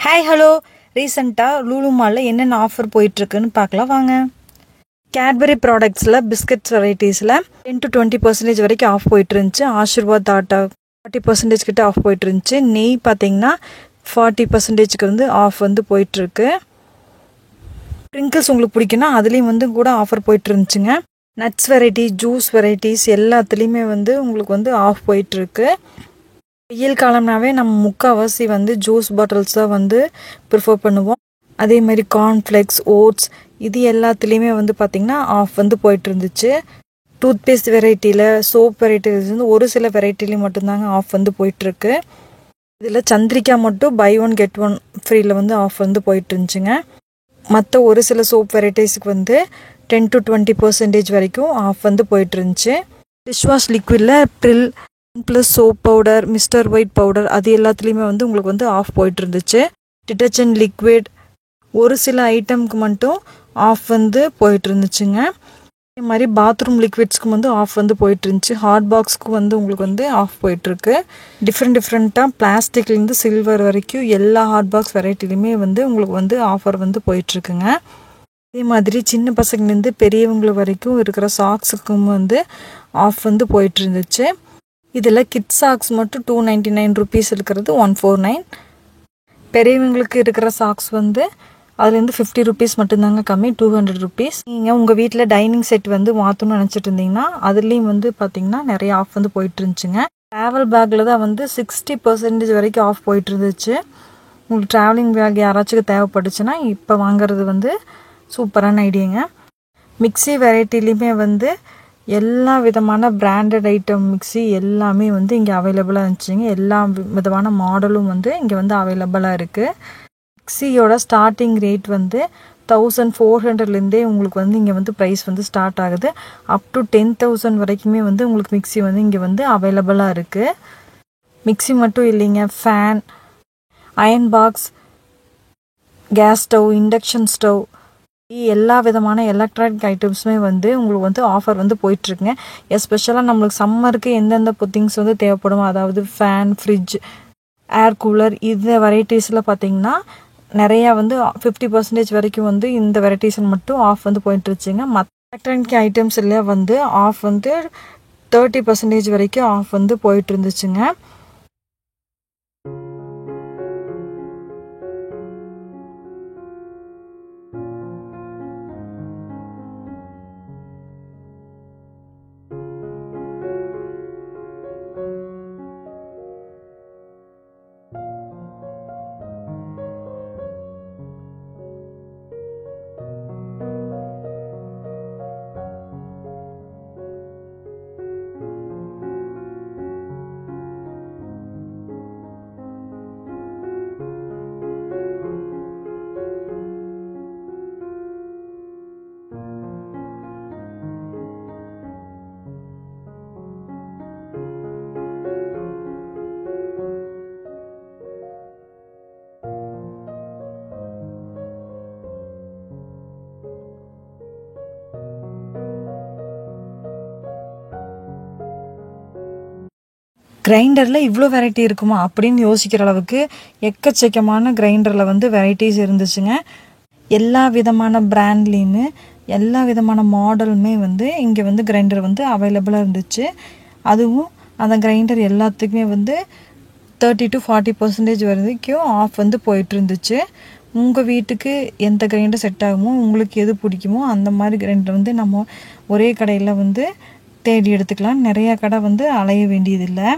Hi hello ரீசெண்டாக லூலு மாலில் என்னென்ன ஆஃபர் போயிட்டுருக்குன்னு பார்க்கலாம் வாங்க. கேட்பரி ப்ராடக்ட்ஸில் பிஸ்கட்ஸ் வெரைட்டிஸில் 10-20% வரைக்கும் ஆஃப் போயிட்டு இருந்துச்சு. ஆஷிர்வாத் ஆட்டா 40% கிட்ட ஆஃப் போயிட்டு இருந்துச்சு. நெய் பார்த்தீங்கன்னா 40%க்கு வந்து ஆஃப் வந்து போயிட்டுருக்கு. ப்ரிங்கிள்ஸ் உங்களுக்கு பிடிக்குன்னா அதுலேயும் வந்து கூட ஆஃபர் போயிட்டு இருந்துச்சுங்க. நட்ஸ் வெரைட்டி, ஜூஸ் வெரைட்டிஸ் எல்லாத்துலேயுமே வந்து உங்களுக்கு வந்து ஆஃப் போயிட்டுருக்கு. வெயில் காலம்னாவே நம்ம முக்கால்வாசி வந்து ஜூஸ் பாட்டில்ஸ் தான் வந்து ப்ரிஃபர் பண்ணுவோம். அதே மாதிரி கார்ன்ஃப்ளெக்ஸ், ஓட்ஸ் இது எல்லாத்துலேயுமே வந்து பார்த்திங்கன்னா ஆஃப் வந்து போயிட்டு இருந்துச்சு. டூத் பேஸ்ட் வெரைட்டியில், சோப் வெரைட்டிஸ் வந்து ஒரு சில வெரைட்டிலையும் மட்டும்தாங்க ஆஃப் வந்து போயிட்டுருக்கு. இதில் சந்திரிக்கா மட்டும் பை ஒன் கெட் ஒன் ஃப்ரீயில் வந்து ஆஃப் வந்து போயிட்டு இருந்துச்சுங்க. மற்ற ஒரு சில சோப் வெரைட்டிஸுக்கு வந்து 10-20% வரைக்கும் ஆஃப் வந்து போயிட்டு இருந்துச்சு. டிஷ்வாஷ் லிக்விடில் Pril plus soap powder, Mister White powder அது எல்லாத்துலேயுமே வந்து உங்களுக்கு வந்து ஆஃப் போயிட்டு இருந்துச்சு. டிட்டர்ஜென்ட் லிக்விட் ஒரு சில ஐட்டம்க்கு மட்டும் ஆஃப் வந்து போயிட்டு இருந்துச்சுங்க. அதே மாதிரி பாத்ரூம் லிக்விட்ஸ்க்கு வந்து ஆஃப் வந்து போயிட்டு இருந்துச்சு. ஹாட் பாக்ஸ்க்கு வந்து உங்களுக்கு வந்து ஆஃப் போயிட்டுருக்கு. டிஃப்ரெண்ட்டாக பிளாஸ்டிக்லேருந்து சில்வர் வரைக்கும் எல்லா ஹாட் பாக்ஸ் வெரைட்டிலையுமே வந்து உங்களுக்கு வந்து ஆஃபர் வந்து போயிட்டுருக்குங்க. அதே மாதிரி சின்ன பசங்கலேருந்து பெரியவங்க வரைக்கும் இருக்கிற சாக்ஸுக்கும் வந்து ஆஃப் வந்து போயிட்டு இருந்துச்சு. இதில் கிட்ஸ் சாக்ஸ் மட்டும் 299 ருபீஸ் இருக்கிறது 149. பெரியவங்களுக்கு இருக்கிற சாக்ஸ் வந்து அதுலேருந்து 50 ருபீஸ் மட்டும்தாங்க கம்மி, 200 ருபீஸ். நீங்கள் உங்கள் வீட்டில் டைனிங் செட் வந்து மாற்றணும்னு நினச்சிட்டு இருந்தீங்கன்னா அதுலேயும் வந்து பார்த்திங்கன்னா நிறைய ஆஃப் வந்து போயிட்டு இருந்துச்சுங்க. ட்ராவல் பேக்கில் தான் வந்து 60% வரைக்கும் ஆஃப் போயிட்டு இருந்துச்சு. உங்களுக்கு ட்ராவலிங் பேக் யாராச்சும் தேவைப்பட்டுச்சுன்னா இப்போ வாங்குறது வந்து சூப்பரான ஐடியாங்க. மிக்சி வெரைட்டிலையுமே வந்து எல்லா விதமான பிராண்டட் ஐட்டம் மிக்சி எல்லாமே வந்து இங்கே அவைலபிளாக இருந்துச்சுங்க. எல்லா விதமான மாடலும் வந்து இங்கே வந்து அவைலபிளாக இருக்குது. மிக்சியோட ஸ்டார்டிங் ரேட் வந்து 1400லேருந்தே உங்களுக்கு வந்து இங்கே வந்து ப்ரைஸ் வந்து ஸ்டார்ட் ஆகுது. அப் டு 10,000 வரைக்குமே வந்து உங்களுக்கு மிக்சி வந்து இங்கே வந்து அவைலபிளாக இருக்குது. மிக்சி மட்டும் இல்லைங்க, fan, iron box, gas stove, induction stove எல்லா விதமான எலக்ட்ரானிக் ஐட்டம்ஸுமே வந்து உங்களுக்கு வந்து ஆஃபர் வந்து போயிட்டுருக்குங்க. எஸ்பெஷலாக நம்மளுக்கு சம்மருக்கு எந்தெந்த திங்ஸ் வந்து தேவைப்படும், அதாவது ஃபேன், ஃப்ரிட்ஜ், ஏர் கூலர் இந்த வெரைட்டிஸில் பார்த்திங்கன்னா நிறையா வந்து 50% வரைக்கும் வந்து இந்த வெரைட்டிஸில் மட்டும் ஆஃப் வந்து போயிட்டுருச்சுங்க. மற்ற எலக்ட்ரானிக் ஐட்டம்ஸ் எல்லாம் வந்து ஆஃப் வந்து 30% வரைக்கும் ஆஃப் வந்து போயிட்டு இருந்துச்சுங்க. கிரைண்டரில் இவ்வளோ வெரைட்டி இருக்குமா அப்படின்னு யோசிக்கிற அளவுக்கு எக்கச்சக்கமான கிரைண்டரில் வந்து வெரைட்டிஸ் இருந்துச்சுங்க. எல்லா விதமான பிராண்ட்லேயுமே எல்லா விதமான மாடலுமே வந்து இங்கே வந்து கிரைண்டர் வந்து அவைலபிளாக இருந்துச்சு. அதுவும் அந்த கிரைண்டர் எல்லாத்துக்குமே வந்து 30-40% வரைக்கும் ஆஃப் வந்து போயிட்டு இருந்துச்சு. உங்கள் வீட்டுக்கு எந்த கிரைண்டர் செட் ஆகுமோ, உங்களுக்கு எது பிடிக்குமோ அந்த மாதிரி கிரைண்டர் வந்து நம்ம ஒரே கடையில் வந்து தேடி எடுத்துக்கலாம். நிறையா கடை வந்து அலைய வேண்டியதில்லை.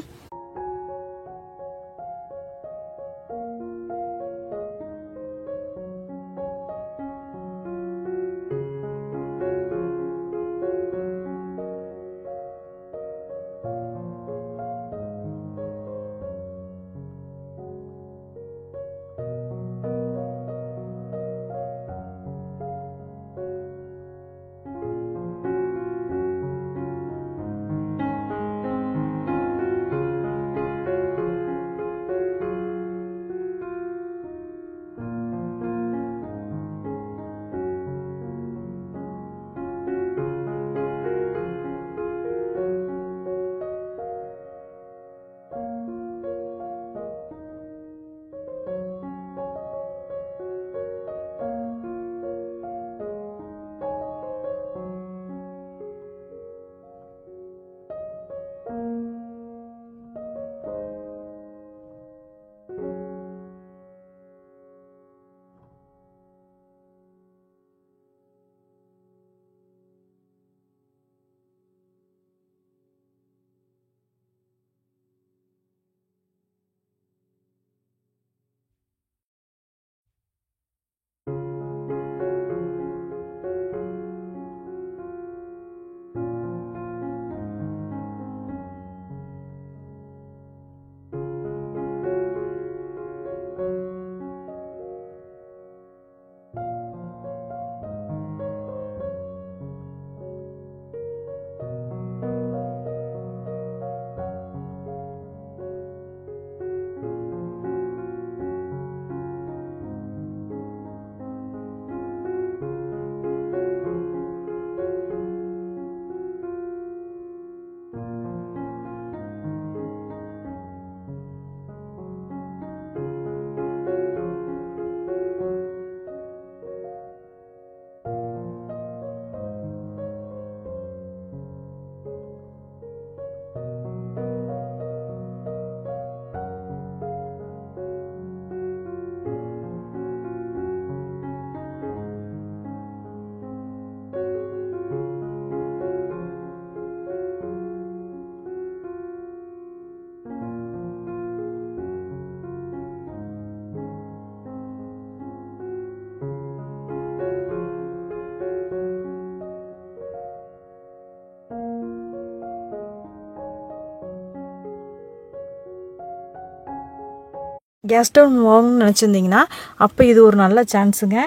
கேஸ் ஸ்டவ் வாங்கணும்னு நினச்சிருந்தீங்கன்னா அப்போ இது ஒரு நல்ல சான்ஸுங்க.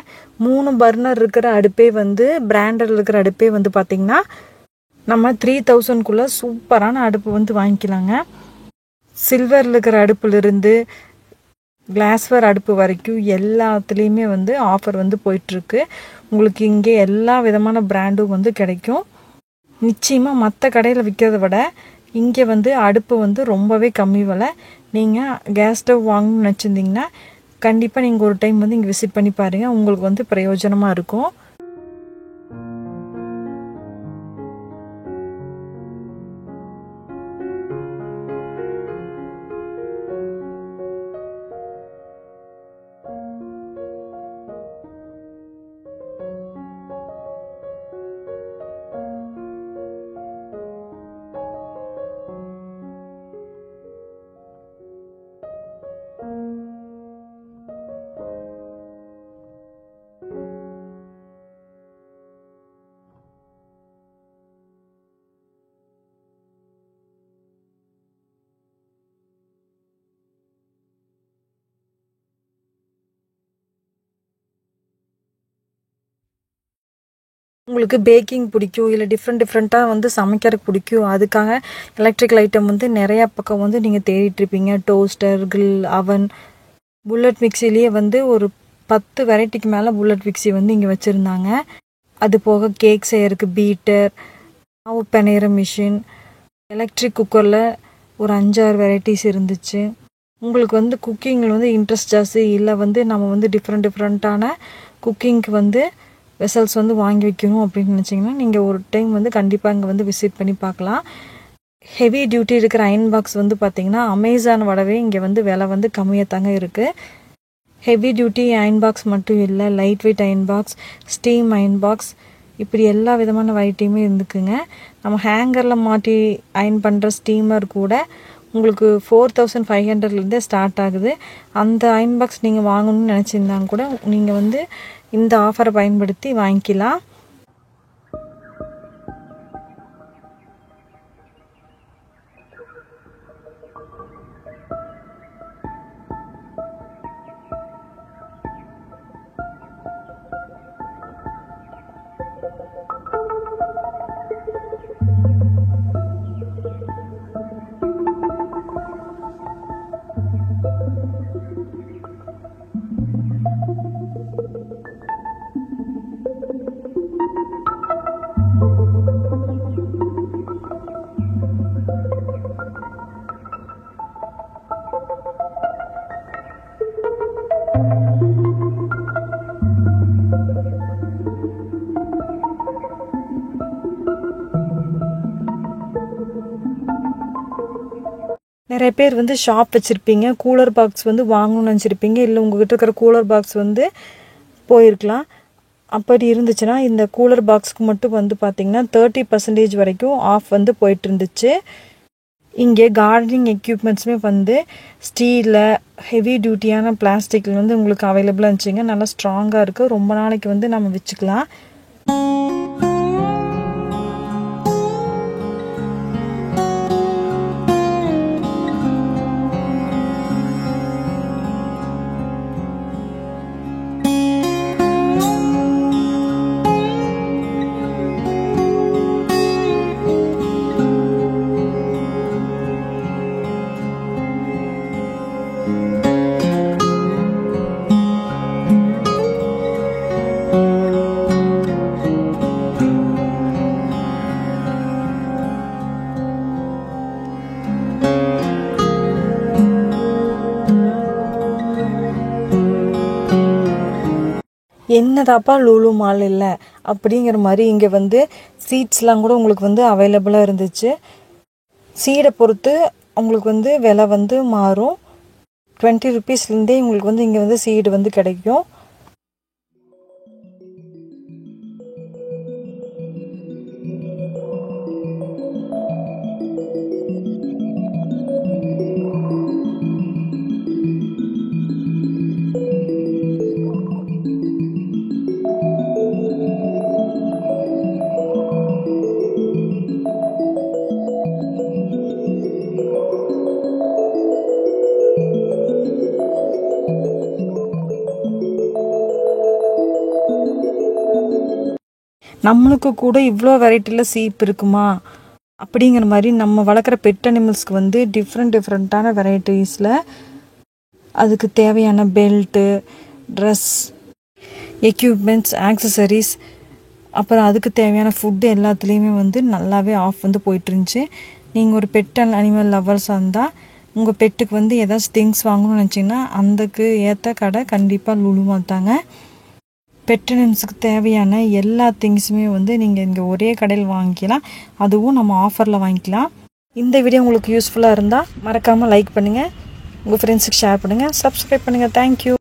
3 பர்னர் இருக்கிற அடுப்பே வந்து பிராண்டட் இருக்கிற அடுப்பே வந்து பார்த்திங்கன்னா நம்ம 3000க்குள்ளே சூப்பரான அடுப்பு வந்து வாங்கிக்கலாங்க. சில்வரில் இருக்கிற அடுப்புலேருந்து கிளாஸ்வேர் அடுப்பு வரைக்கும் எல்லாத்துலேயுமே வந்து ஆஃபர் வந்து போயிட்டுருக்கு. உங்களுக்கு இங்கே எல்லா விதமான பிராண்டும் வந்து கிடைக்கும். நிச்சயமாக மற்ற கடையில் விற்கிறத விட இங்கே வந்து அடுப்பு வந்து ரொம்பவே கம்மி விலை. நீங்கள் கேஸ் ஸ்டவ் வாங்கணும்னு நினச்சிருந்தீங்கன்னா கண்டிப்பாக நீங்கள் ஒரு டைம் வந்து இங்கே விசிட் பண்ணி பாருங்கள். உங்களுக்கு வந்து பிரயோஜனமாக இருக்கும். உங்களுக்கு பேக்கிங் பிடிக்கும், இல்லை டிஃப்ரெண்ட்டாக வந்து சமைக்கிறதுக்கு பிடிக்கும், அதுக்காக எலக்ட்ரிக்கல் ஐட்டம் வந்து நிறையா பக்கம் வந்து நீங்கள் தேடிட்டுருப்பீங்க. டோஸ்டர், கிரில், அவன், புல்லட் மிக்சிலேயே வந்து ஒரு 10 வெரைட்டிக்கு மேலே புல்லட் மிக்சி வந்து இங்கே வச்சுருந்தாங்க. அது போக கேக் செய்யறதுக்கு பீட்டர், மாவு பிணையிற மிஷின், எலக்ட்ரிக் குக்கரில் ஒரு 5-6 வெரைட்டிஸ் இருந்துச்சு. உங்களுக்கு வந்து குக்கிங்கில் வந்து இன்ட்ரெஸ்ட் ஜாஸ்தி, இல்லை வந்து நம்ம வந்து டிஃப்ரெண்ட்டான குக்கிங்க்கு வந்து வெசல்ஸ் வந்து வாங்கி வைக்கணும் அப்படின்னு நினச்சிங்கன்னா நீங்கள் ஒரு டைம் வந்து கண்டிப்பாக இங்கே வந்து விசிட் பண்ணி பார்க்கலாம். ஹெவி டியூட்டி இருக்கிற அயன் பாக்ஸ் வந்து பார்த்திங்கன்னா அமேசான் விடவே இங்கே வந்து விலை வந்து கம்மியாக தாங்க இருக்குது. ஹெவி டியூட்டி அயன் பாக்ஸ் மட்டும் இல்லை, light weight iron box, steam iron box, இப்படி எல்லா விதமான வெரைட்டியுமே இருந்துக்குங்க. நம்ம ஹேங்கரில் மாட்டி அயன் பண்ணுற ஸ்டீமர் கூட உங்களுக்கு 4500லேருந்தே ஸ்டார்ட் ஆகுது. அந்த அயன் பாக்ஸ் நீங்கள் வாங்கணும்னு நினச்சிருந்தாங்க கூட நீங்கள் வந்து இந்த ஆஃபரை பயன்படுத்தி வாங்கிக்கலாம். நிறைய பேர் வந்து ஷாப் வச்சுருப்பீங்க, கூலர் பாக்ஸ் வந்து வாங்கணும்னு நினச்சிருப்பீங்க, இல்லை உங்கள்கிட்ட இருக்கிற கூலர் பாக்ஸ் வந்து போயிருக்கலாம். அப்படி இருந்துச்சுன்னா இந்த கூலர் பாக்ஸ்க்கு மட்டும் வந்து பார்த்திங்கன்னா 30% வரைக்கும் ஆஃப் வந்து போயிட்டு இருந்துச்சு. இங்கே கார்டனிங் எக்யூப்மெண்ட்ஸுமே வந்து ஸ்டீலில், ஹெவி டியூட்டியான பிளாஸ்டிக்கில் வந்து உங்களுக்கு அவைலபிளாக இருந்துச்சுங்க. நல்லா ஸ்ட்ராங்காக இருக்குது, ரொம்ப நாளைக்கு வந்து நம்ம வச்சுக்கலாம். என்னதாப்பா லூலு மால் இல்லை அப்படிங்கிற மாதிரி இங்கே வந்து சீட்ஸ்லாம் கூட உங்களுக்கு வந்து அவைலபிளாக இருந்துச்சு. சீடை பொறுத்து உங்களுக்கு வந்து விலை வந்து மாறும். 20 ருபீஸ்லேருந்தே உங்களுக்கு வந்து இங்கே வந்து சீடு வந்து கிடைக்கும். நம்மளுக்கு கூட இவ்வளோ வெரைட்டியில் சீப் இருக்குமா அப்படிங்கிற மாதிரி நம்ம வளர்க்குற பெட் அனிமல்ஸ்க்கு வந்து டிஃப்ரெண்ட்டான வெரைட்டிஸில் அதுக்கு தேவையான பெல்ட்டு, ட்ரெஸ், எக்யூப்மெண்ட்ஸ், ஆக்சசரிஸ், அப்புறம் அதுக்கு தேவையான ஃபுட்டு எல்லாத்துலேயுமே வந்து நல்லாவே ஆஃப் வந்து போயிட்டுருந்துச்சு. நீங்கள் ஒரு பெட் அனிமல் லவர்ஸாக இருந்தால் உங்கள் பெட்டுக்கு வந்து ஏதாச்சும் திங்ஸ் வாங்கணும்னு நினச்சிங்கன்னா அதுக்கு ஏற்ற கடை கண்டிப்பாக லுலு மால் தாங்க. பெட் அனிமல்ஸுக்கு தேவையான எல்லா திங்ஸுமே வந்து நீங்கள் இங்கே ஒரே கடையில் வாங்கிக்கலாம். அதுவும் நம்ம ஆஃபரில் வாங்கிக்கலாம். இந்த வீடியோ உங்களுக்கு யூஸ்ஃபுல்லாக இருந்தால் மறக்காமல் லைக் பண்ணுங்கள், உங்கள் ஃப்ரெண்ட்ஸுக்கு ஷேர் பண்ணுங்கள், சப்ஸ்கிரைப் பண்ணுங்கள். தேங்க்யூ.